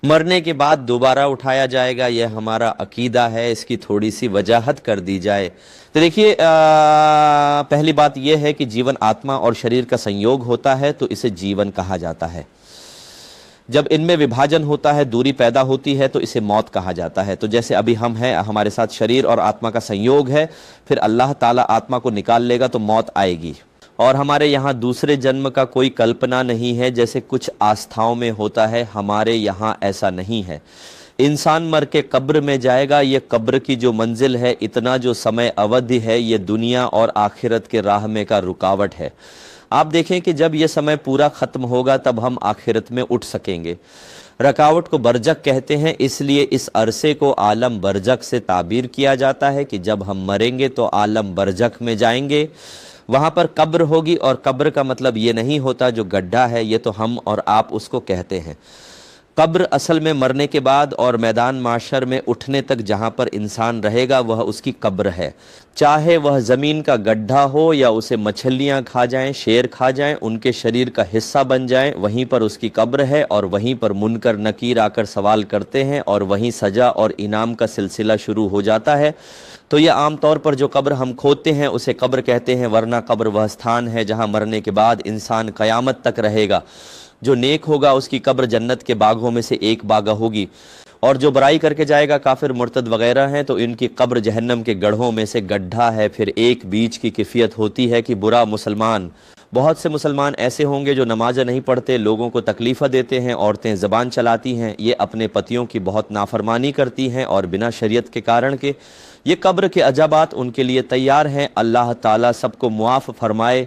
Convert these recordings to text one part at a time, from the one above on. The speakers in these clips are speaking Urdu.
مرنے کے بعد دوبارہ اٹھایا جائے گا، یہ ہمارا عقیدہ ہے۔ اس کی تھوڑی سی وضاحت کر دی جائے تو دیکھیے، پہلی بات یہ ہے کہ جیون آتما اور شریر کا سنیوگ ہوتا ہے تو اسے جیون کہا جاتا ہے۔ جب ان میں وبھاجن ہوتا ہے، دوری پیدا ہوتی ہے تو اسے موت کہا جاتا ہے۔ تو جیسے ابھی ہم ہیں، ہمارے ساتھ شریر اور آتما کا سنیوگ ہے، پھر اللہ تعالیٰ آتما کو نکال لے گا تو موت آئے گی۔ اور ہمارے یہاں دوسرے جنم کا کوئی کلپنا نہیں ہے جیسے کچھ آستھاؤں میں ہوتا ہے، ہمارے یہاں ایسا نہیں ہے۔ انسان مر کے قبر میں جائے گا، یہ قبر کی جو منزل ہے، اتنا جو سمے اودھی ہے، یہ دنیا اور آخرت کے راہ میں کا رکاوٹ ہے۔ آپ دیکھیں کہ جب یہ سمے پورا ختم ہوگا تب ہم آخرت میں اٹھ سکیں گے۔ رکاوٹ کو برزخ کہتے ہیں، اس لیے اس عرصے کو عالم برزخ سے تعبیر کیا جاتا ہے کہ جب ہم مریں گے تو عالم برزخ میں جائیں گے، وہاں پر قبر ہوگی۔ اور قبر کا مطلب یہ نہیں ہوتا جو گڈھا ہے، یہ تو ہم اور آپ اس کو کہتے ہیں۔ قبر اصل میں مرنے کے بعد اور میدان معاشر میں اٹھنے تک جہاں پر انسان رہے گا وہ اس کی قبر ہے، چاہے وہ زمین کا گڈھا ہو یا اسے مچھلیاں کھا جائیں، شیر کھا جائیں، ان کے شریر کا حصہ بن جائیں، وہیں پر اس کی قبر ہے اور وہیں پر منکر نکیر آ کر سوال کرتے ہیں اور وہیں سزا اور انعام کا سلسلہ شروع ہو جاتا ہے۔ تو یہ عام طور پر جو قبر ہم کھودتے ہیں اسے قبر کہتے ہیں، ورنہ قبر وہ استھان ہے جہاں مرنے کے بعد انسان قیامت تک رہے گا۔ جو نیک ہوگا اس کی قبر جنت کے باغوں میں سے ایک باغ ہوگی، اور جو برائی کر کے جائے گا، کافر مرتد وغیرہ ہیں، تو ان کی قبر جہنم کے گڑھوں میں سے گڈھا ہے۔ پھر ایک بیچ کی کیفیت ہوتی ہے کہ برا مسلمان، بہت سے مسلمان ایسے ہوں گے جو نمازیں نہیں پڑھتے، لوگوں کو تکلیفیں دیتے ہیں، عورتیں زبان چلاتی ہیں، یہ اپنے پتیوں کی بہت نافرمانی کرتی ہیں اور بنا شریعت کے کارن کے یہ قبر کے عذابات ان کے لیے تیار ہیں۔ اللہ تعالیٰ سب کو معاف فرمائے،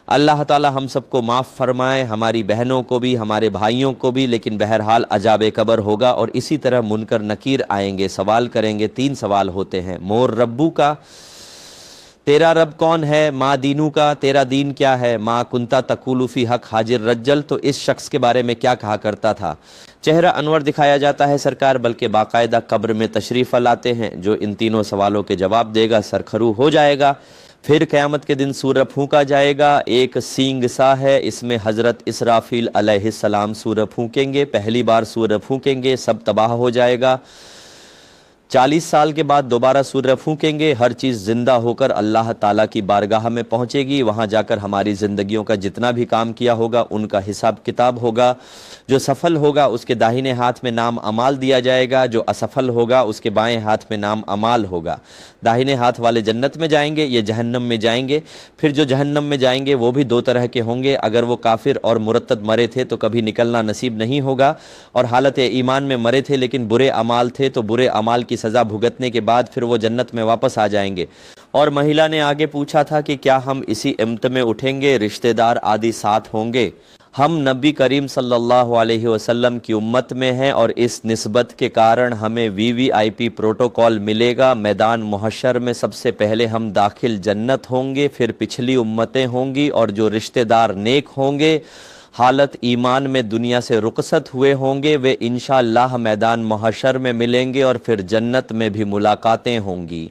اللہ تعالیٰ ہم سب کو معاف فرمائے، ہماری بہنوں کو بھی، ہمارے بھائیوں کو بھی۔ لیکن بہرحال عذاب قبر ہوگا اور اسی طرح منکر نکیر آئیں گے، سوال کریں گے۔ 3 سوال ہوتے ہیں: مور ربو کا، تیرا رب کون ہے؟ ما دینو کا، تیرا دین کیا ہے؟ ما کنتا تقول فی حق حاجر رجل، تو اس شخص کے بارے میں کیا کہا کرتا تھا؟ چہرہ انور دکھایا جاتا ہے سرکار، بلکہ باقاعدہ قبر میں تشریف لاتے ہیں۔ جو ان تینوں سوالوں کے جواب دے گا سرخرو ہو جائے گا۔ پھر قیامت کے دن سورہ پھونکا جائے گا، ایک سینگ سا ہے، اس میں حضرت اسرافیل علیہ السلام سورہ پھونکیں گے، پہلی بار سورہ پھونکیں گے، سب تباہ ہو جائے گا۔ 40 سال کے بعد دوبارہ سورہ پھونکیں گے، ہر چیز زندہ ہو کر اللہ تعالیٰ کی بارگاہ میں پہنچے گی، وہاں جا کر ہماری زندگیوں کا جتنا بھی کام کیا ہوگا ان کا حساب کتاب ہوگا۔ جو سفل ہوگا اس کے داہنے ہاتھ میں نام اعمال دیا جائے گا، جو اسفل ہوگا اس کے بائیں ہاتھ میں نام اعمال ہوگا۔ داہنے ہاتھ والے جنت میں جائیں گے، یہ جہنم میں جائیں گے۔ پھر جو جہنم میں جائیں گے وہ بھی 2 طرح کے ہوں گے، اگر وہ کافر اور مرتد مرے تھے تو کبھی نکلنا نصیب نہیں ہوگا، اور حالت ایمان میں مرے تھے لیکن برے اعمال تھے تو برے اعمال کی سزا بھگتنے کے بعد پھر وہ جنت میں واپس آ جائیں گے۔ اور مہیلا نے آگے پوچھا تھا کہ کیا ہم اسی امت میں اٹھیں گے، رشتہ دار آدی ساتھ ہوں گے؟ ہم نبی کریم صلی اللہ علیہ وسلم کی امت میں ہیں اور اس نسبت کے کارن ہمیں VVIP پروٹوکول ملے گا۔ میدان محشر میں سب سے پہلے ہم داخل جنت ہوں گے، پھر پچھلی امتیں ہوں گی، اور جو رشتہ دار نیک ہوں گے، حالت ایمان میں دنیا سے رخصت ہوئے ہوں گے، وہ انشاءاللہ میدان محشر میں ملیں گے اور پھر جنت میں بھی ملاقاتیں ہوں گی۔